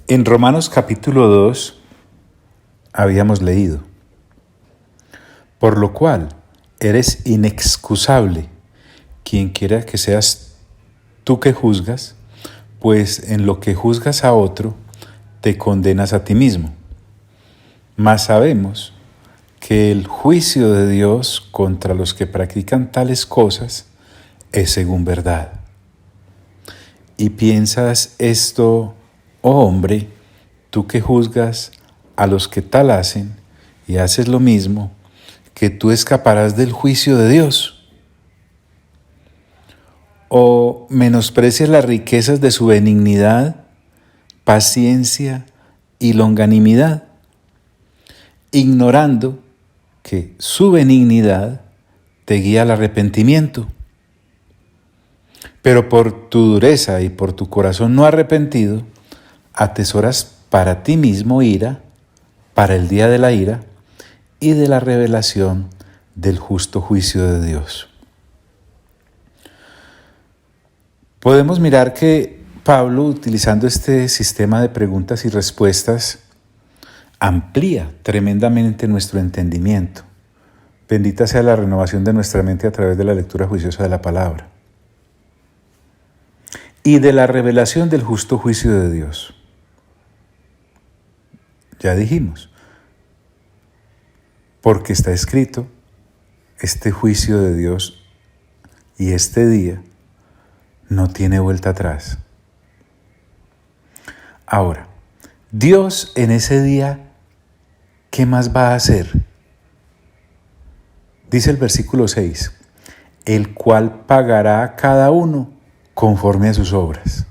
En Romanos capítulo 2 habíamos leído: por lo cual eres inexcusable, quien quiera que seas tú que juzgas, pues en lo que juzgas a otro, te condenas a ti mismo. Mas sabemos que el juicio de Dios contra los que practican tales cosas es según verdad. Y piensas esto, oh hombre, tú que juzgas a los que tal hacen y haces lo mismo, que tú escaparás del juicio de Dios. ¿O menosprecias las riquezas de su benignidad, paciencia y longanimidad, ignorando que su benignidad te guía al arrepentimiento? Pero por tu dureza y por tu corazón no arrepentido, atesoras para ti mismo ira, para el día de la ira y de la revelación del justo juicio de Dios. Podemos mirar que Pablo, utilizando este sistema de preguntas y respuestas, amplía tremendamente nuestro entendimiento. Bendita sea la renovación de nuestra mente a través de la lectura juiciosa de la palabra y de la revelación del justo juicio de Dios. Ya dijimos, porque está escrito, este juicio de Dios y este día no tiene vuelta atrás. Ahora, Dios en ese día, ¿qué más va a hacer? Dice el versículo 6, el cual pagará a cada uno conforme a sus obras.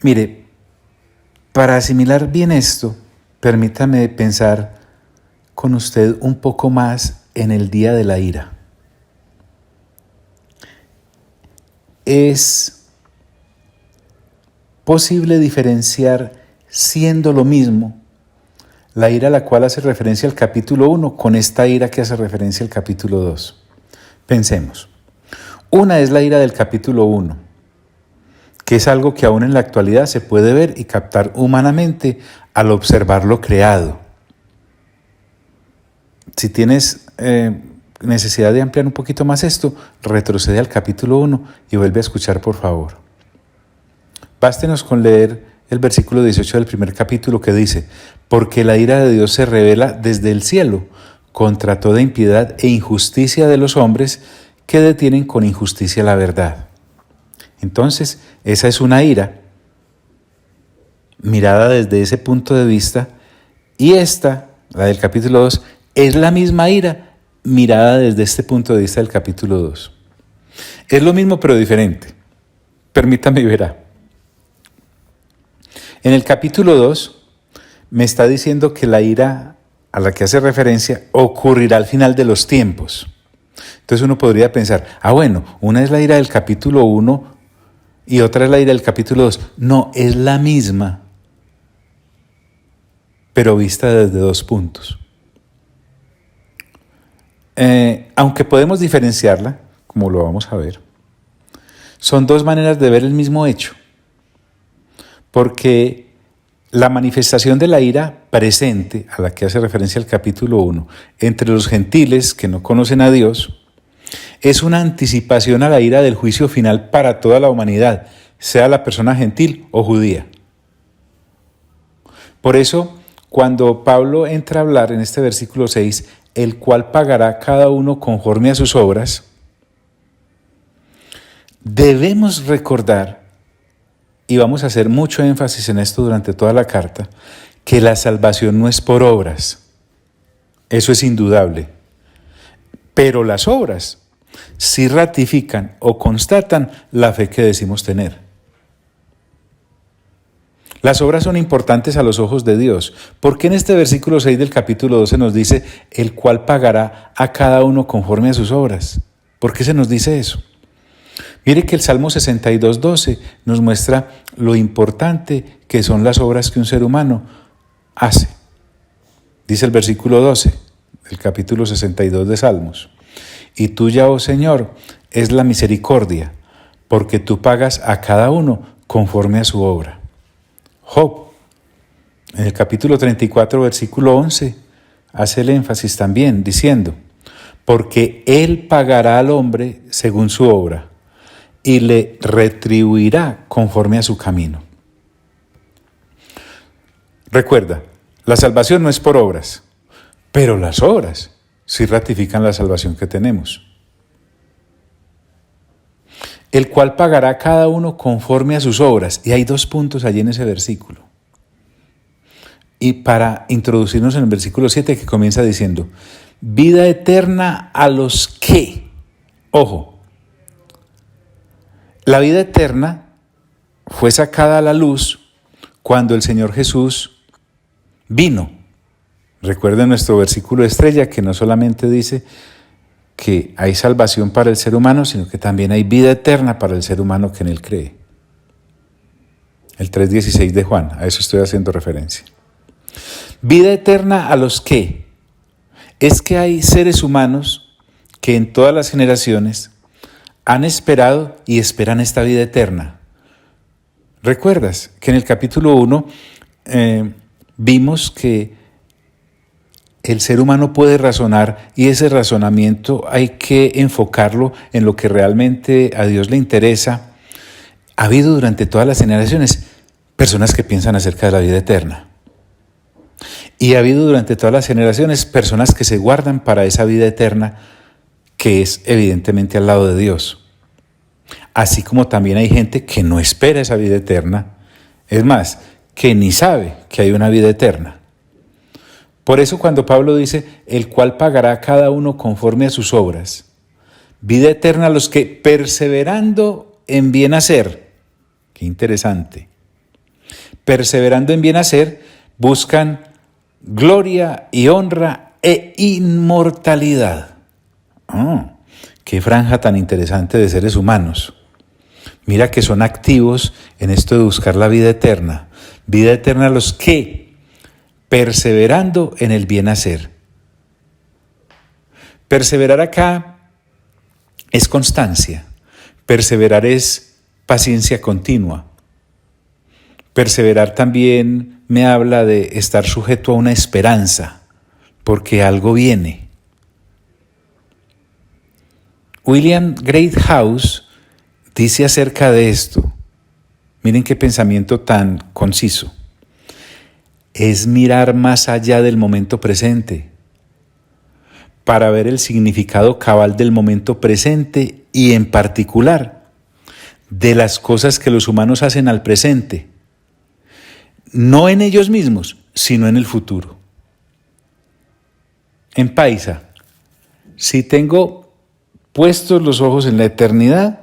Mire, para asimilar bien esto, permítame pensar con usted un poco más en el día de la ira. ¿Es posible diferenciar, siendo lo mismo, la ira a la cual hace referencia el capítulo 1 con esta ira que hace referencia al capítulo 2? Pensemos. Una es la ira del capítulo 1, que es algo que aún en la actualidad se puede ver y captar humanamente al observar lo creado. Si tienes necesidad de ampliar un poquito más esto, retrocede al capítulo 1 y vuelve a escuchar, por favor. Bástenos con leer el versículo 18 del primer capítulo, que dice: porque la ira de Dios se revela desde el cielo contra toda impiedad e injusticia de los hombres que detienen con injusticia la verdad. Entonces, esa es una ira mirada desde ese punto de vista, y esta, la del capítulo 2, es la misma ira mirada desde este punto de vista del capítulo 2. Es lo mismo pero diferente. Permítame y verá. En el capítulo 2 me está diciendo que la ira a la que hace referencia ocurrirá al final de los tiempos. Entonces uno podría pensar, bueno, una es la ira del capítulo 1 y otra es la ira del capítulo 2. No, es la misma, pero vista desde dos puntos. Aunque podemos diferenciarla, como lo vamos a ver, son dos maneras de ver el mismo hecho. Porque la manifestación de la ira presente, a la que hace referencia el capítulo 1, entre los gentiles que no conocen a Dios, es una anticipación a la ira del juicio final para toda la humanidad, sea la persona gentil o judía. Por eso, cuando Pablo entra a hablar en este versículo 6, el cual pagará cada uno conforme a sus obras, debemos recordar, y vamos a hacer mucho énfasis en esto durante toda la carta, que la salvación no es por obras. Eso es indudable. Pero las obras sí ratifican o constatan la fe que decimos tener. Las obras son importantes a los ojos de Dios. ¿Por qué en este versículo 6 del capítulo 12 nos dice el cual pagará a cada uno conforme a sus obras? ¿Por qué se nos dice eso? Mire que el Salmo 62:12 nos muestra lo importante que son las obras que un ser humano hace. Dice el versículo 12 del capítulo 62 de Salmos: y tuya, oh Señor, es la misericordia, porque tú pagas a cada uno conforme a su obra. Job, en el capítulo 34, versículo 11, hace el énfasis también diciendo: porque Él pagará al hombre según su obra y le retribuirá conforme a su camino. Recuerda, la salvación no es por obras, pero las obras sí ratifican la salvación que tenemos. El cual pagará a cada uno conforme a sus obras. Y hay 2 puntos allí en ese versículo. Y para introducirnos en el versículo 7, que comienza diciendo: vida eterna a los que, ojo, la vida eterna fue sacada a la luz cuando el Señor Jesús vino. Recuerden nuestro versículo estrella, que no solamente dice que hay salvación para el ser humano, sino que también hay vida eterna para el ser humano que en Él cree. El 3:16 de Juan, a eso estoy haciendo referencia. Vida eterna a los que, es que hay seres humanos que en todas las generaciones han esperado y esperan esta vida eterna. ¿Recuerdas que en el capítulo 1 vimos que el ser humano puede razonar y ese razonamiento hay que enfocarlo en lo que realmente a Dios le interesa? Ha habido durante todas las generaciones personas que piensan acerca de la vida eterna. Y ha habido durante todas las generaciones personas que se guardan para esa vida eterna, que es evidentemente al lado de Dios. Así como también hay gente que no espera esa vida eterna, es más, que ni sabe que hay una vida eterna. Por eso cuando Pablo dice: el cual pagará a cada uno conforme a sus obras, vida eterna a los que perseverando en bien hacer, qué interesante, perseverando en bien hacer, buscan gloria y honra e inmortalidad. Qué franja tan interesante de seres humanos. Mira que son activos en esto de buscar la vida eterna a los que perseverando en el bien hacer. Perseverar acá es constancia. Perseverar es paciencia continua. Perseverar también me habla de estar sujeto a una esperanza, porque algo viene. William Greathouse dice acerca de esto, miren qué pensamiento tan conciso: es mirar más allá del momento presente, para ver el significado cabal del momento presente y en particular de las cosas que los humanos hacen al presente, no en ellos mismos, sino en el futuro. En paisa, si tengo puestos los ojos en la eternidad,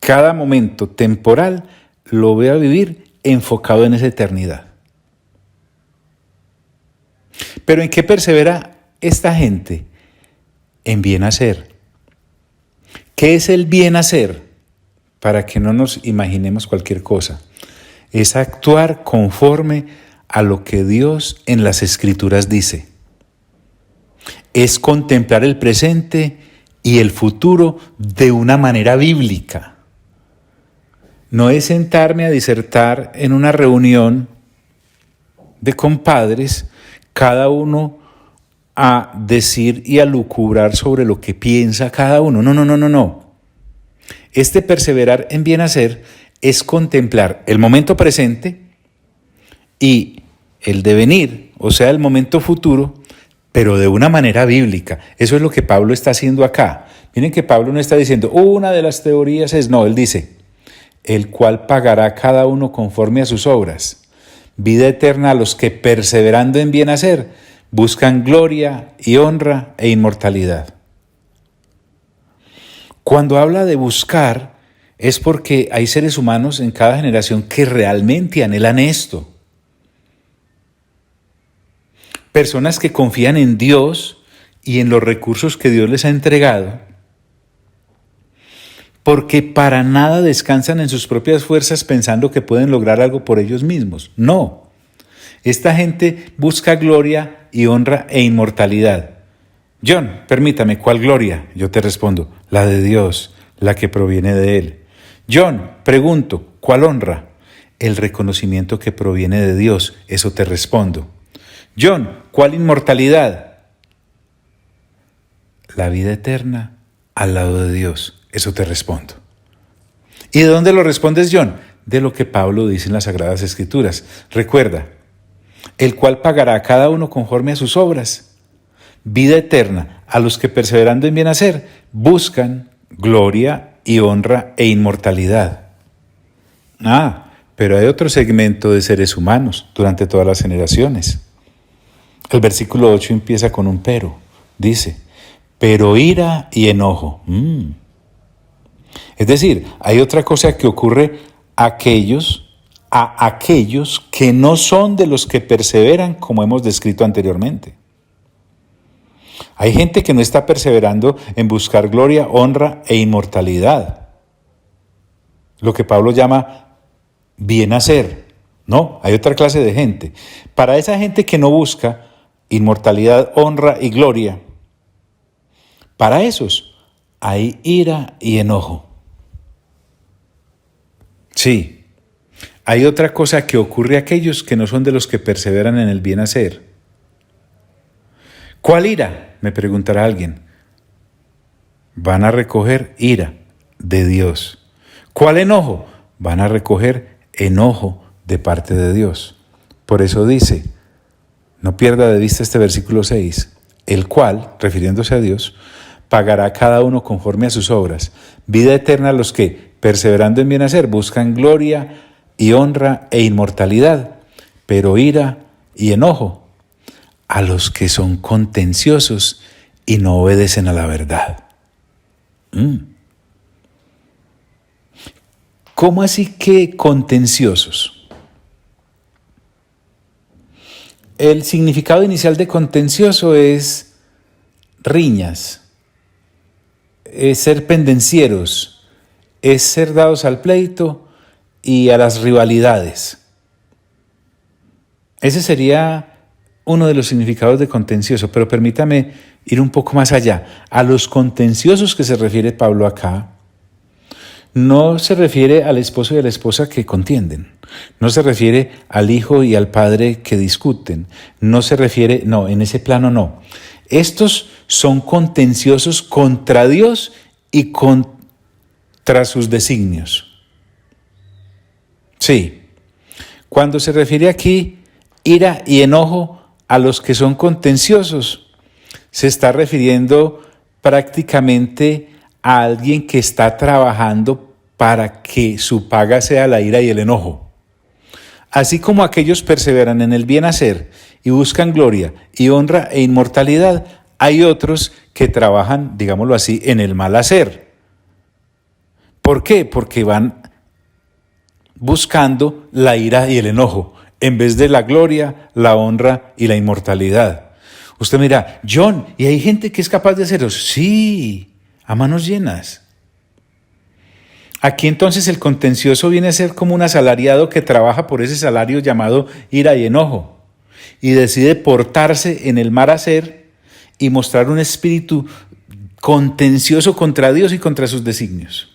cada momento temporal lo voy a vivir enfocado en esa eternidad. ¿Pero en qué persevera esta gente? En bien hacer. ¿Qué es el bien hacer? Para que no nos imaginemos cualquier cosa. Es actuar conforme a lo que Dios en las Escrituras dice. Es contemplar el presente y el futuro de una manera bíblica. No es sentarme a disertar en una reunión de compadres, cada uno a decir y a lucubrar sobre lo que piensa cada uno. No. Este perseverar en bien hacer es contemplar el momento presente y el devenir, o sea, el momento futuro, pero de una manera bíblica. Eso es lo que Pablo está haciendo acá. Miren que Pablo no está diciendo, una de las teorías es, no, él dice, el cual pagará a cada uno conforme a sus obras. Vida eterna a los que perseverando en bien hacer, buscan gloria y honra e inmortalidad. Cuando habla de buscar, es porque hay seres humanos en cada generación que realmente anhelan esto. Personas que confían en Dios y en los recursos que Dios les ha entregado, porque para nada descansan en sus propias fuerzas pensando que pueden lograr algo por ellos mismos. No, esta gente busca gloria y honra e inmortalidad. John, permítame, ¿cuál gloria? Yo te respondo, la de Dios, la que proviene de Él. John, pregunto, ¿Cuál honra? El reconocimiento que proviene de Dios. Eso te respondo. John, ¿cuál inmortalidad? La vida eterna al lado de Dios. Eso te respondo. ¿Y de dónde lo respondes, John? De lo que Pablo dice en las Sagradas Escrituras. Recuerda, el cual pagará a cada uno conforme a sus obras. Vida eterna a los que perseverando en bien hacer buscan gloria y honra e inmortalidad. Pero hay otro segmento de seres humanos durante todas las generaciones. El versículo 8 empieza con un pero. Dice, pero ira y enojo. Es decir, hay otra cosa que ocurre a aquellos que no son de los que perseveran, como hemos descrito anteriormente. Hay gente que no está perseverando en buscar gloria, honra e inmortalidad. Lo que Pablo llama bien hacer. No, hay otra clase de gente. Para esa gente que no busca inmortalidad, honra y gloria, para esos hay ira y enojo. Sí, hay otra cosa que ocurre a aquellos que no son de los que perseveran en el bien hacer. ¿Cuál ira? Me preguntará alguien. Van a recoger ira de Dios. ¿Cuál enojo? Van a recoger enojo de parte de Dios. Por eso dice, no pierda de vista este versículo 6, el cual, refiriéndose a Dios, pagará a cada uno conforme a sus obras. Vida eterna a los que, perseverando en bien hacer, buscan gloria y honra e inmortalidad, pero ira y enojo a los que son contenciosos y no obedecen a la verdad. ¿Cómo así que contenciosos? El significado inicial de contencioso es riñas, es ser pendencieros, es ser dados al pleito y a las rivalidades. Ese sería uno de los significados de contencioso, pero permítame ir un poco más allá. A los contenciosos que se refiere Pablo acá, no se refiere al esposo y a la esposa que contienden, no se refiere al hijo y al padre que discuten, no se refiere, no, en ese plano no. Estos son contenciosos contra Dios y contra sus designios. Sí, cuando se refiere aquí ira y enojo a los que son contenciosos, se está refiriendo prácticamente a alguien que está trabajando para que su paga sea la ira y el enojo. Así como aquellos perseveran en el bien hacer y buscan gloria y honra e inmortalidad, hay otros que trabajan, digámoslo así, en el mal hacer. ¿Por qué? Porque van buscando la ira y el enojo, en vez de la gloria, la honra y la inmortalidad. Usted mira, John, ¿y hay gente que es capaz de hacerlo? Sí, a manos llenas. Aquí entonces el contencioso viene a ser como un asalariado que trabaja por ese salario llamado ira y enojo y decide portarse en el mal hacer y mostrar un espíritu contencioso contra Dios y contra sus designios.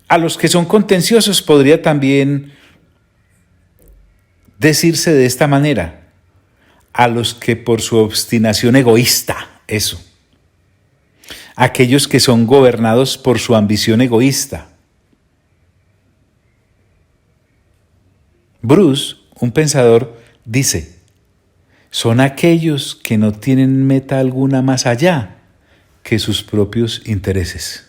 A los que son contenciosos podría también decirse de esta manera, a los que por su obstinación egoísta, eso, aquellos que son gobernados por su ambición egoísta. Bruce, un pensador, dice, son aquellos que no tienen meta alguna más allá que sus propios intereses.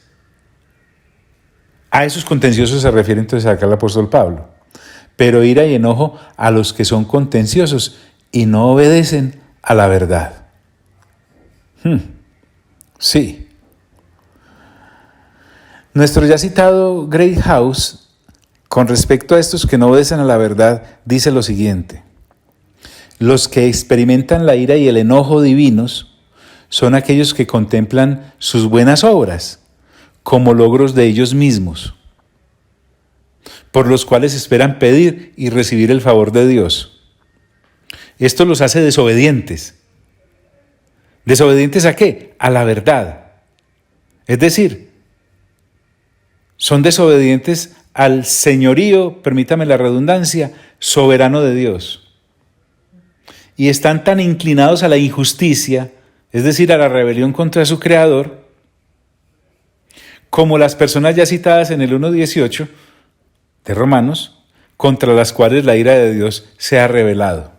A esos contenciosos se refiere entonces acá el apóstol Pablo. Pero ira y enojo a los que son contenciosos y no obedecen a la verdad. Sí. Nuestro ya citado Great House, con respecto a estos que no obedecen a la verdad, dice lo siguiente. Los que experimentan la ira y el enojo divinos son aquellos que contemplan sus buenas obras como logros de ellos mismos, por los cuales esperan pedir y recibir el favor de Dios. Esto los hace desobedientes. ¿Desobedientes a qué? A la verdad. Es decir, son desobedientes al señorío, permítame la redundancia, soberano de Dios. Y están tan inclinados a la injusticia, es decir, a la rebelión contra su Creador, como las personas ya citadas en el 1:18 de Romanos, contra las cuales la ira de Dios se ha revelado.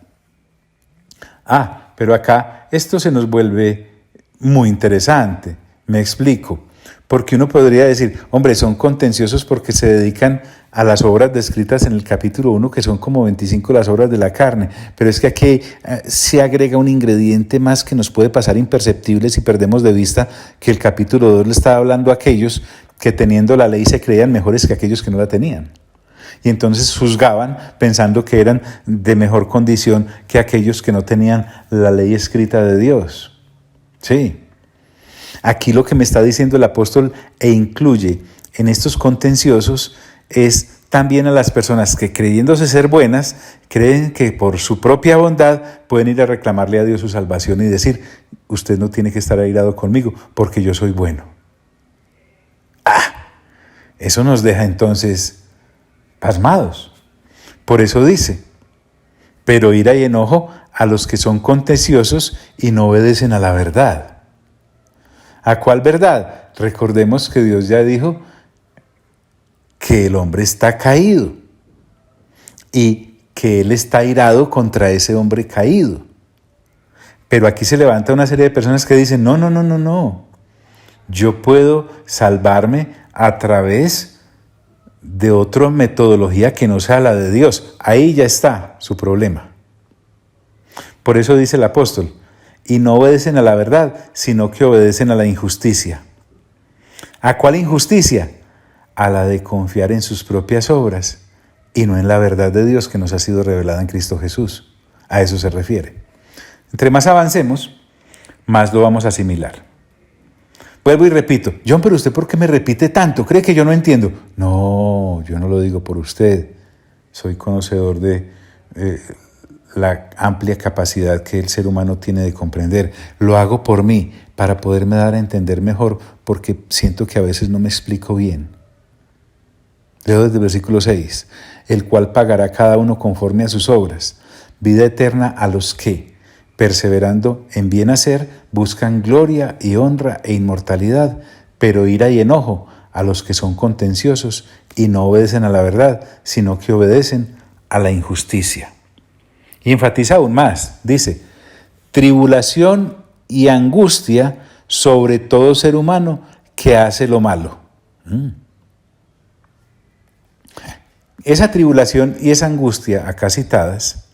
Pero acá esto se nos vuelve muy interesante. Me explico. Porque uno podría decir, hombre, son contenciosos porque se dedican a las obras descritas en el capítulo 1, que son como 25 las obras de la carne. Pero es que aquí se agrega un ingrediente más que nos puede pasar imperceptible si perdemos de vista que el capítulo 2 le estaba hablando a aquellos que teniendo la ley se creían mejores que aquellos que no la tenían. Y entonces juzgaban pensando que eran de mejor condición que aquellos que no tenían la ley escrita de Dios. Sí. Aquí lo que me está diciendo el apóstol e incluye en estos contenciosos es también a las personas que creyéndose ser buenas, creen que por su propia bondad pueden ir a reclamarle a Dios su salvación y decir, usted no tiene que estar airado conmigo porque yo soy bueno. Eso nos deja entonces pasmados. Por eso dice, pero ira y enojo a los que son contenciosos y no obedecen a la verdad. ¿A cuál verdad? Recordemos que Dios ya dijo que el hombre está caído y que Él está airado contra ese hombre caído. Pero aquí se levanta una serie de personas que dicen, no. Yo puedo salvarme a través de otra metodología que no sea la de Dios. Ahí ya está su problema. Por eso dice el apóstol, y no obedecen a la verdad, sino que obedecen a la injusticia. ¿A cuál injusticia? A la de confiar en sus propias obras y no en la verdad de Dios que nos ha sido revelada en Cristo Jesús. A eso se refiere. Entre más avancemos, más lo vamos a asimilar. Vuelvo y repito, John, pero ¿usted por qué me repite tanto? ¿Cree que yo no entiendo? No, yo no lo digo por usted. Soy conocedor de la amplia capacidad que el ser humano tiene de comprender. Lo hago por mí, para poderme dar a entender mejor, porque siento que a veces no me explico bien. Leo desde el versículo 6, el cual pagará cada uno conforme a sus obras, vida eterna a los que, perseverando en bien hacer, buscan gloria y honra e inmortalidad, pero ira y enojo a los que son contenciosos y no obedecen a la verdad, sino que obedecen a la injusticia. Y enfatiza aún más, dice, tribulación y angustia sobre todo ser humano que hace lo malo. Esa tribulación y esa angustia acá citadas,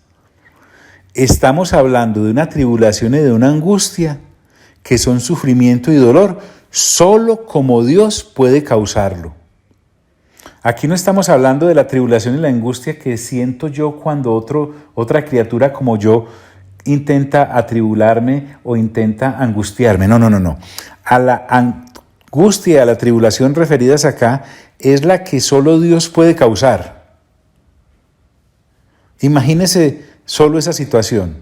estamos hablando de una tribulación y de una angustia que son sufrimiento y dolor, solo como Dios puede causarlo. Aquí no estamos hablando de la tribulación y la angustia que siento yo cuando otra criatura como yo intenta atribularme o intenta angustiarme. No. A la angustia y a la tribulación referidas acá es la que solo Dios puede causar. Imagínese solo esa situación.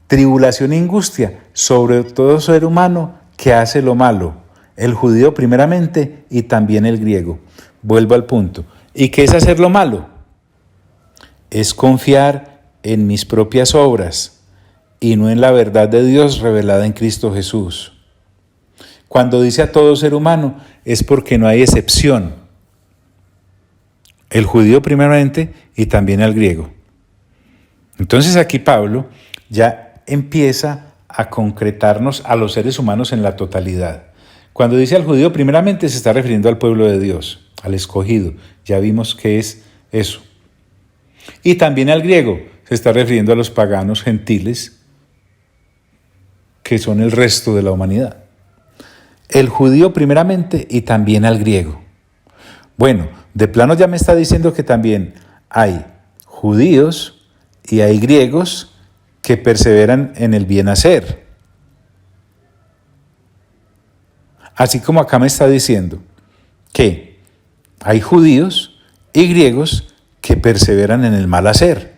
Tribulación y angustia sobre todo ser humano que hace lo malo. El judío primeramente y también el griego. Vuelvo al punto. ¿Y qué es hacer lo malo? Es confiar en mis propias obras y no en la verdad de Dios revelada en Cristo Jesús. Cuando dice a todo ser humano es porque no hay excepción. El judío primeramente y también al griego. Entonces aquí Pablo ya empieza a concretarnos a los seres humanos en la totalidad. Cuando dice al judío primeramente se está refiriendo al pueblo de Dios, al escogido. Ya vimos qué es eso. Y también al griego se está refiriendo a los paganos gentiles, que son el resto de la humanidad. El judío primeramente y también al griego. Bueno, de plano ya me está diciendo que también hay judíos y hay griegos que perseveran en el bien hacer. Así como acá me está diciendo que hay judíos y griegos que perseveran en el mal hacer.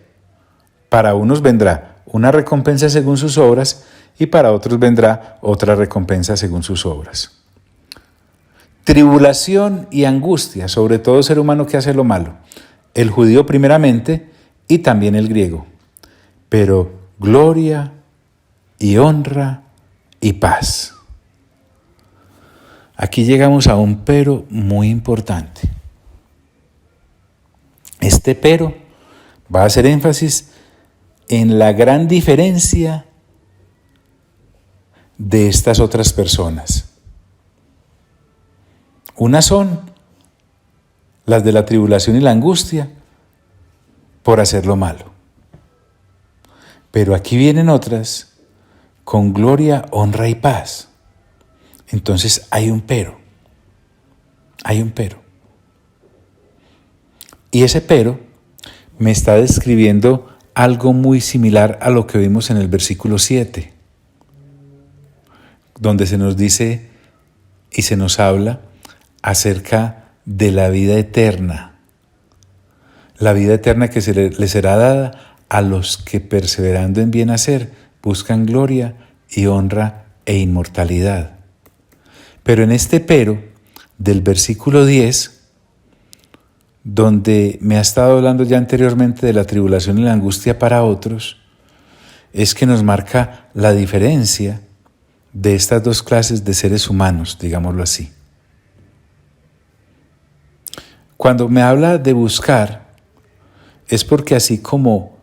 Para unos vendrá una recompensa según sus obras y para otros vendrá otra recompensa según sus obras. tribulación y angustia sobre todo ser humano que hace lo malo, el judío primeramente y también el griego, pero gloria y honra y paz. Aquí llegamos a un pero muy importante. Este pero va a hacer énfasis en la gran diferencia de estas otras personas. Unas son las de la tribulación y la angustia por hacer lo malo. Pero aquí vienen otras con gloria, honra y paz. Entonces hay un pero. Hay un pero. Y ese pero me está describiendo algo muy similar a lo que vimos en el versículo 7, donde se nos dice y se nos habla acerca de la vida eterna. La vida eterna que le será dada a los que perseverando en bien hacer buscan gloria y honra e inmortalidad. Pero en este pero del versículo 10, donde me ha estado hablando ya anteriormente de la tribulación y la angustia para otros, es que nos marca la diferencia de estas dos clases de seres humanos, digámoslo así. Cuando me habla de buscar, es porque así como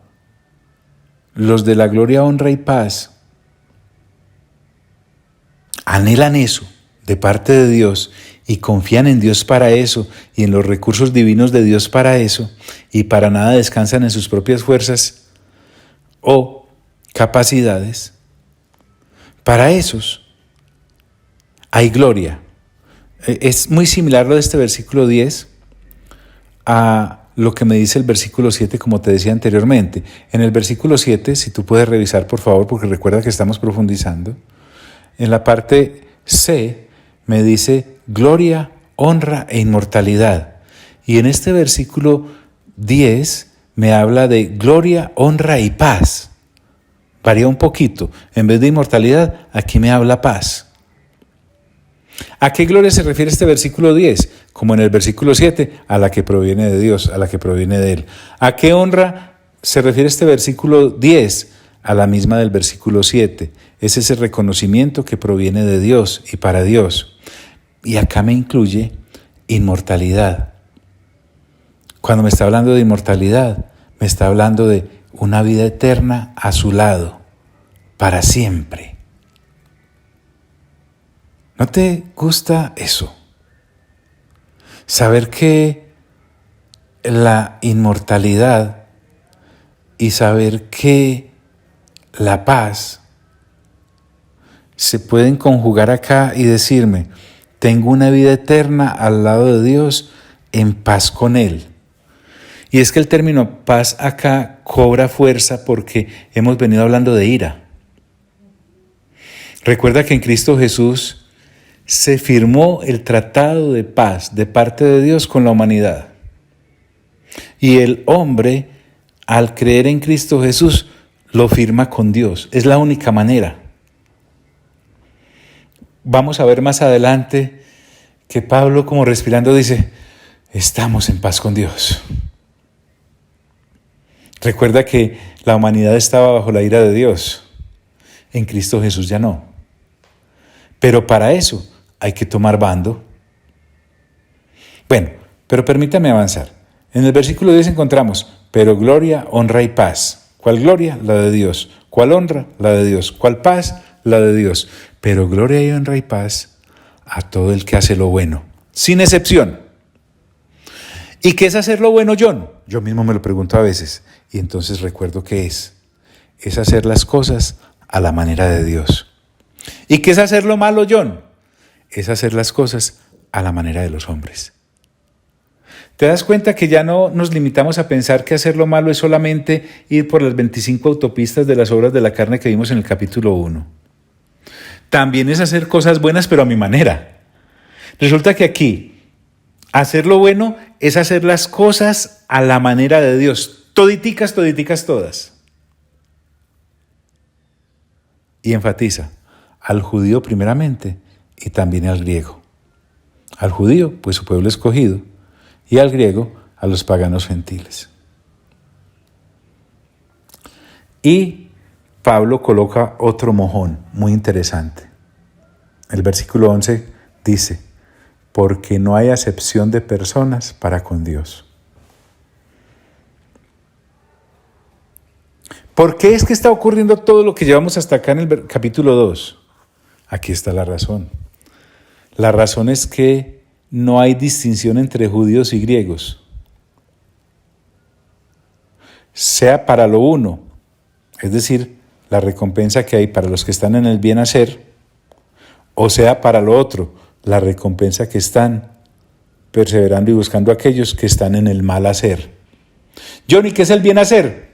los de la gloria, honra y paz anhelan eso de parte de Dios y confían en Dios para eso y en los recursos divinos de Dios para eso, y para nada descansan en sus propias fuerzas o capacidades, para esos hay gloria. Es muy similar lo de este versículo 10 a lo que me dice el versículo 7, como te decía anteriormente. En el versículo 7, si tú puedes revisar, por favor, porque recuerda que estamos profundizando, en la parte C me dice gloria, honra e inmortalidad. Y en este versículo 10 me habla de gloria, honra y paz. Varía un poquito. En vez de inmortalidad, aquí me habla paz. ¿A qué gloria se refiere este versículo 10? Como en el versículo 7, a la que proviene de Dios, a la que proviene de Él. ¿A qué honra se refiere este versículo 10? A la misma del versículo 7. Es ese reconocimiento que proviene de Dios y para Dios. Y acá me incluye inmortalidad. Cuando me está hablando de inmortalidad, me está hablando de una vida eterna a su lado, para siempre. ¿No te gusta eso? Saber que la inmortalidad y saber que la paz se pueden conjugar acá y decirme, tengo una vida eterna al lado de Dios en paz con Él. Y es que el término paz acá cobra fuerza porque hemos venido hablando de ira. Recuerda que en Cristo Jesús se firmó el tratado de paz de parte de Dios con la humanidad. Y el hombre, al creer en Cristo Jesús, lo firma con Dios. Es la única manera. Vamos a ver más adelante que Pablo, como respirando, dice, estamos en paz con Dios. Recuerda que la humanidad estaba bajo la ira de Dios. En Cristo Jesús ya no. Pero para eso hay que tomar bando. Bueno, pero permítame avanzar. En el versículo 10 encontramos, pero gloria, honra y paz. ¿Cuál gloria? La de Dios. ¿Cuál honra? La de Dios. ¿Cuál paz? La de Dios. Pero gloria y honra y paz a todo el que hace lo bueno, sin excepción. ¿Y qué es hacer lo bueno, John? Yo mismo me lo pregunto a veces. Y entonces recuerdo que es hacer las cosas a la manera de Dios. ¿Y qué es hacer lo malo, John? Es hacer las cosas a la manera de los hombres. ¿Te das cuenta que ya no nos limitamos a pensar que hacer lo malo es solamente ir por las 25 autopistas de las obras de la carne que vimos en el capítulo 1? También es hacer cosas buenas, pero a mi manera. Resulta que aquí, hacer lo bueno es hacer las cosas a la manera de Dios. Toditicas todas. Y enfatiza al judío primeramente y también al griego. al judío, pues su pueblo escogido, y al griego, a los paganos gentiles. Y Pablo coloca otro mojón muy interesante. El versículo 11 dice, porque no hay acepción de personas para con Dios. ¿Por qué es que está ocurriendo todo lo que llevamos hasta acá en el capítulo 2? Aquí está la razón. La razón es que no hay distinción entre judíos y griegos. Sea para lo uno, es decir, la recompensa que hay para los que están en el bien hacer, o sea para lo otro, la recompensa que están perseverando y buscando a aquellos que están en el mal hacer. Johnny, ¿qué es el bien hacer?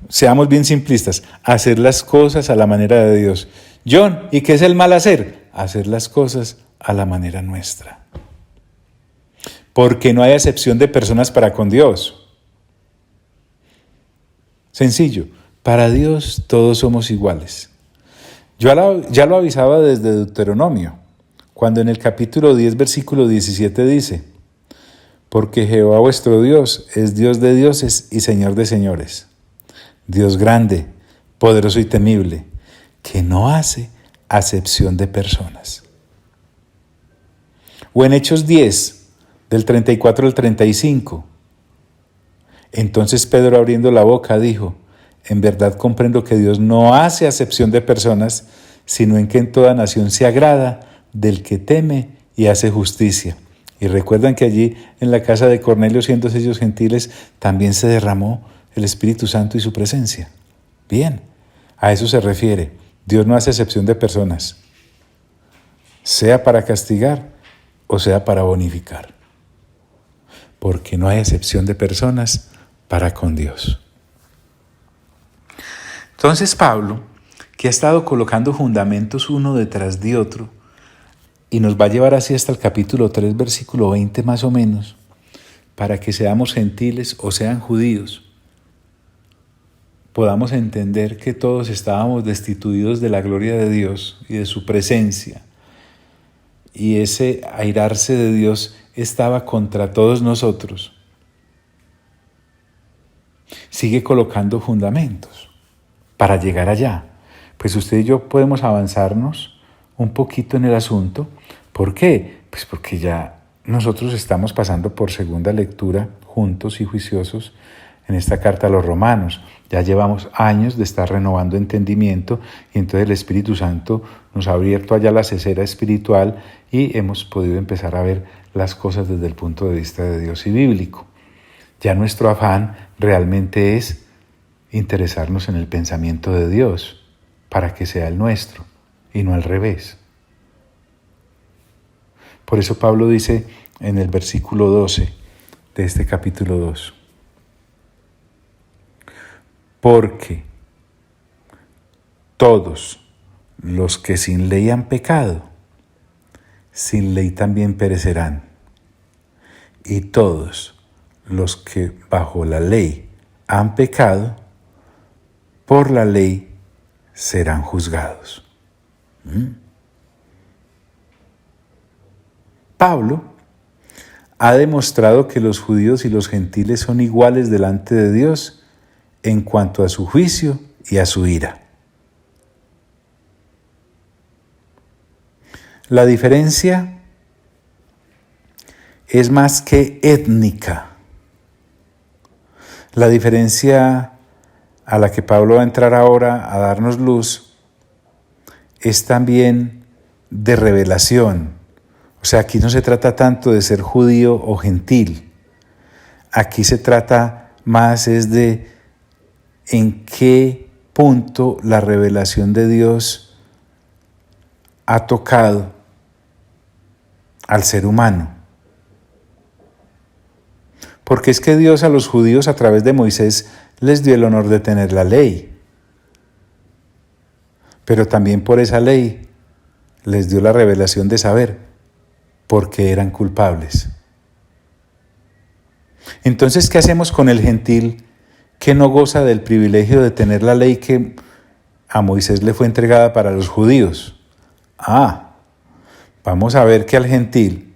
Seamos bien simplistas, hacer las cosas a la manera de Dios. John, ¿y qué es el mal hacer? Hacer las cosas a la manera nuestra. Porque no hay acepción de personas para con Dios. Sencillo, para Dios todos somos iguales. Yo ya lo avisaba desde Deuteronomio, cuando en el capítulo 10, versículo 17 dice, porque Jehová vuestro Dios es Dios de dioses y Señor de señores, Dios grande, poderoso y temible, que no hace acepción de personas. O en Hechos 10, del 34 al 35, entonces Pedro abriendo la boca dijo, en verdad comprendo que Dios no hace acepción de personas, sino en que en toda nación se agrada del que teme y hace justicia. Y recuerdan que allí en la casa de Cornelio, siendo ellos gentiles, también se derramó el Espíritu Santo y su presencia. Bien, a eso se refiere. Dios no hace acepción de personas, sea para castigar o sea para bonificar. Porque no hay acepción de personas para con Dios. Entonces Pablo, que ha estado colocando fundamentos uno detrás de otro, y nos va a llevar así hasta el capítulo 3, versículo 20 más o menos, para que seamos gentiles o sean judíos, podamos entender que todos estábamos destituidos de la gloria de Dios y de su presencia, y ese airarse de Dios estaba contra todos nosotros. Sigue colocando fundamentos para llegar allá. Pues usted y yo podemos avanzarnos un poquito en el asunto. ¿Por qué? Pues porque ya nosotros estamos pasando por segunda lectura juntos y juiciosos en esta carta a los romanos. Ya llevamos años de estar renovando entendimiento y entonces el Espíritu Santo nos ha abierto allá la cesera espiritual y hemos podido empezar a ver las cosas desde el punto de vista de Dios y bíblico. Ya nuestro afán realmente es interesarnos en el pensamiento de Dios para que sea el nuestro y no al revés. Por eso Pablo dice en el versículo 12 de este capítulo 2, porque todos los que sin ley han pecado, sin ley también perecerán, y todos los que bajo la ley han pecado, por la ley serán juzgados. Pablo ha demostrado que los judíos y los gentiles son iguales delante de Dios en cuanto a su juicio y a su ira. La diferencia es más que étnica. La diferencia a la que Pablo va a entrar ahora a darnos luz es también de revelación. O sea, aquí no se trata tanto de ser judío o gentil. Aquí se trata más es de en qué punto la revelación de Dios ha tocado al ser humano. Porque es que Dios a los judíos a través de Moisés les dio el honor de tener la ley. Pero también por esa ley les dio la revelación de saber por qué eran culpables. Entonces, ¿qué hacemos con el gentil que no goza del privilegio de tener la ley que a Moisés le fue entregada para los judíos? Vamos a ver que al gentil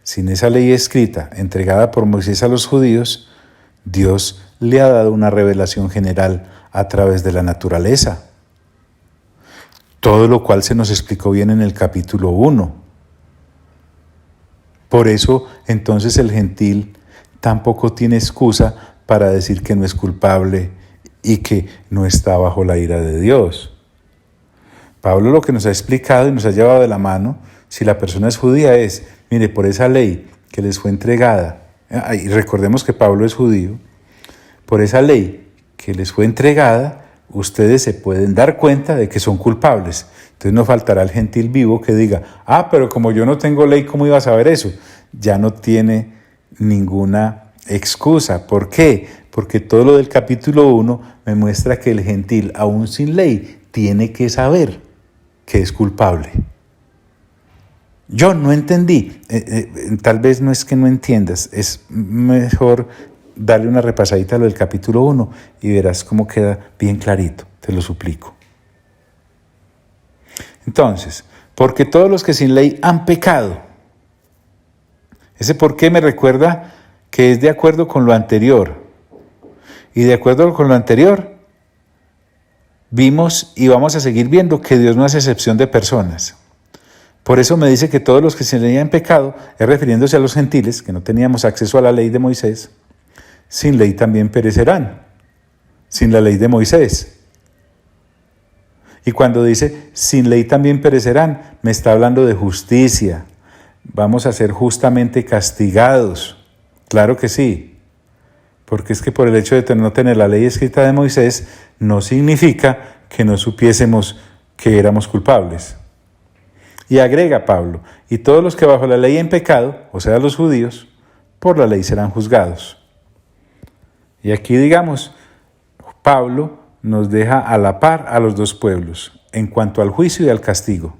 sin esa ley escrita entregada por Moisés a los judíos, Dios le ha dado una revelación general a través de la naturaleza. Todo lo cual se nos explicó bien en el capítulo 1. Por eso, entonces, el gentil tampoco tiene excusa para decir que no es culpable y que no está bajo la ira de Dios. Pablo lo que nos ha explicado y nos ha llevado de la mano, si la persona es judía, es, mire, por esa ley que les fue entregada, y recordemos que Pablo es judío, por esa ley que les fue entregada, ustedes se pueden dar cuenta de que son culpables. Entonces no faltará el gentil vivo que diga, pero como yo no tengo ley, ¿cómo iba a saber eso? Ya no tiene ninguna excusa. ¿Por qué? Porque todo lo del capítulo 1 me muestra que el gentil, aún sin ley, tiene que saber que es culpable. Yo no entendí. Tal vez no es que no entiendas, es mejor darle una repasadita a lo del capítulo 1 y verás cómo queda bien clarito, te lo suplico. Entonces, porque todos los que sin ley han pecado. Ese por qué me recuerda que es de acuerdo con lo anterior. Y de acuerdo con lo anterior, vimos y vamos a seguir viendo que Dios no hace excepción de personas. Por eso me dice que todos los que sin ley han pecado, es refiriéndose a los gentiles, que no teníamos acceso a la ley de Moisés, sin ley también perecerán, sin la ley de Moisés. Y cuando dice, sin ley también perecerán, me está hablando de justicia. Vamos a ser justamente castigados. Claro que sí. Porque es que por el hecho de no tener la ley escrita de Moisés, no significa que no supiésemos que éramos culpables. Y agrega Pablo, y todos los que bajo la ley en pecado, o sea los judíos, por la ley serán juzgados. Y aquí digamos, Pablo nos deja a la par a los dos pueblos en cuanto al juicio y al castigo.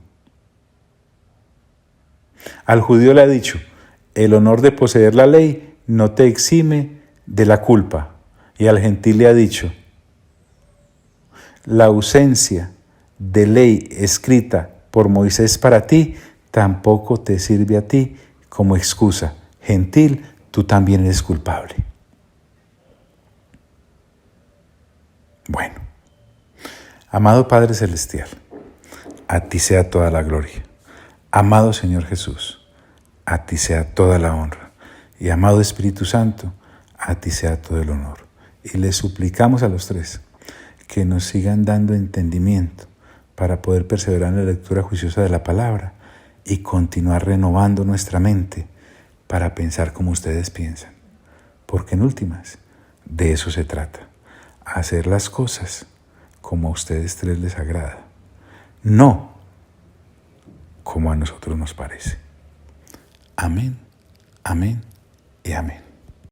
Al judío le ha dicho, el honor de poseer la ley no te exime de la culpa. Y al gentil le ha dicho, la ausencia de ley escrita por Moisés para ti tampoco te sirve a ti como excusa. Gentil, tú también eres culpable. Bueno, amado Padre Celestial, a ti sea toda la gloria. Amado Señor Jesús, a ti sea toda la honra. Y amado Espíritu Santo, a ti sea todo el honor. Y les suplicamos a los tres que nos sigan dando entendimiento para poder perseverar en la lectura juiciosa de la palabra y continuar renovando nuestra mente para pensar como ustedes piensan. Porque en últimas, de eso se trata. Hacer las cosas como a ustedes tres les agrada, no como a nosotros nos parece. Amén, amén y amén.